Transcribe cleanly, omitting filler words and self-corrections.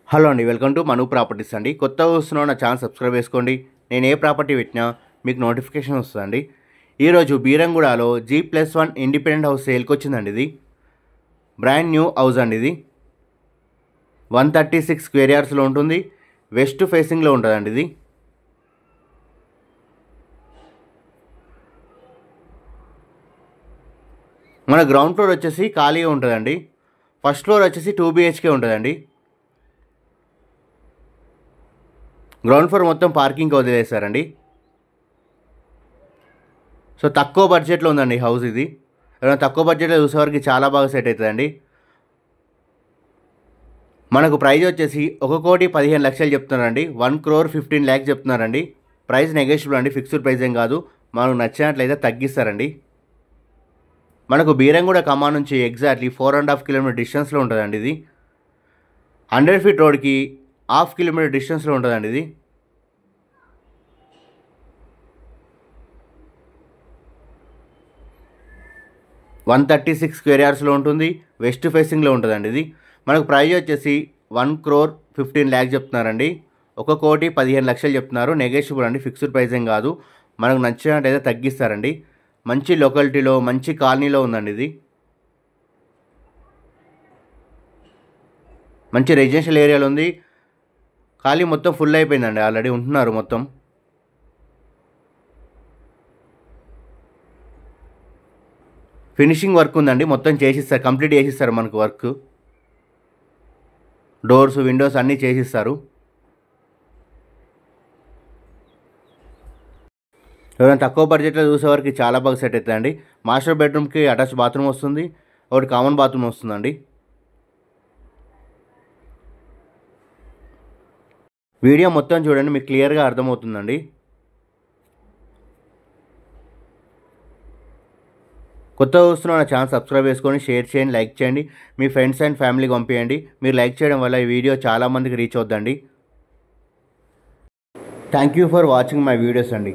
Hello అండి, welcome to Manu properties అండి. కొత్తగా వస్తున్న నా ఛానల్ సబ్స్క్రైబ్ చేసుకోండి. నేను ఏ ప్రాపర్టీ పెట్టినా మీకు నోటిఫికేషన్ వస్తుందండి. ఈరోజు బీరంగూడలో G+1 ఇండిపెండెంట్ హౌస్ సేల్కి వచ్చిందండి. ఇది బ్రాండ్ న్యూ హౌస్ అండి. ఇది 136 స్క్వేర్ యార్డ్స్లో ఉంటుంది. వెస్ట్ ఫేసింగ్లో ఉంటుందండి. ఇది మన గ్రౌండ్ ఫ్లోర్ వచ్చేసి ఖాళీగా ఉంటుందండి. ఫస్ట్ ఫ్లోర్ వచ్చేసి 2 BHK ఉంటుందండి. గ్రౌండ్ ఫ్లోర్ మొత్తం పార్కింగ్కి వదిలేస్తారండి. సో తక్కువ బడ్జెట్లో ఉందండి హౌస్. ఇది ఏమైనా తక్కువ బడ్జెట్లో చూసేవారికి చాలా బాగా సెట్ అవుతుందండి. మనకు ప్రైస్ వచ్చేసి 1,15,00,000 చెప్తున్నారండి. 1,15,00,000 చెప్తున్నారండి. ప్రైస్ నెగోషియబుల్ అండి, ఫిక్స్డ్ ప్రైస్ ఏం కాదు. మనకు నచ్చినట్లయితే తగ్గిస్తారండి. మనకు బీరంగూడ ఖమ్మం నుంచి ఎగ్జాక్ట్లీ 4.5 కిలోమీటర్ డిస్టెన్స్లో ఉంటుందండి. ఇది 100 ఫీట్ రోడ్కి 1/2 కిలోమీటర్ డిస్టెన్స్లో ఉంటుందండి. ఇది 136 స్క్వేర్ యార్డ్స్లో ఉంటుంది. వెస్ట్ ఫేసింగ్లో ఉంటుందండి. ఇది మనకు ప్రైస్ వచ్చేసి 1,15,00,000 చెప్తున్నారండి. 1,15,00,000 చెప్తున్నారు. నెగోషియబుల్ అండి, ఫిక్స్డ్ ప్రైస్ ఏం కాదు. మనకు నచ్చినట్టయితే తగ్గిస్తారండి. మంచి లొకాలిటీలో, మంచి కాలనీలో ఉందండి. ఇది మంచి రెసిడెన్షియల్ ఏరియాలో ఉంది. ఖాళీ మొత్తం ఫుల్ అయిపోయిందండి, ఆల్రెడీ ఉంటున్నారు మొత్తం. ఫినిషింగ్ వర్క్ ఉందండి, మొత్తం చేసిస్తారు, కంప్లీట్ చేసిస్తారు. మనకు వర్క్ డోర్స్, విండోస్ అన్నీ చేసిస్తారు. ఎవరైనా తక్కువ బడ్జెట్లో చూసేవారికి చాలా బాగా సెట్ అవుతుందండి. మాస్టర్ బెడ్రూమ్కి అటాచ్ బాత్రూమ్ వస్తుంది, ఒకటి కామన్ బాత్రూమ్ వస్తుందండి. వీడియో మొత్తం చూడండి, మీకు క్లియర్గా అర్థమవుతుందండి. కొత్తగా చూస్తున్న నా ఛానల్ సబ్స్క్రైబ్ చేసుకొని షేర్ చేయండి, లైక్ చేయండి, మీ ఫ్రెండ్స్ అండ్ ఫ్యామిలీకి పంపించండి. మీరు లైక్ చేయడం వల్ల ఈ వీడియో చాలామందికి రీచ్ అవుద్దండి. Thank you for watching my videos అండి.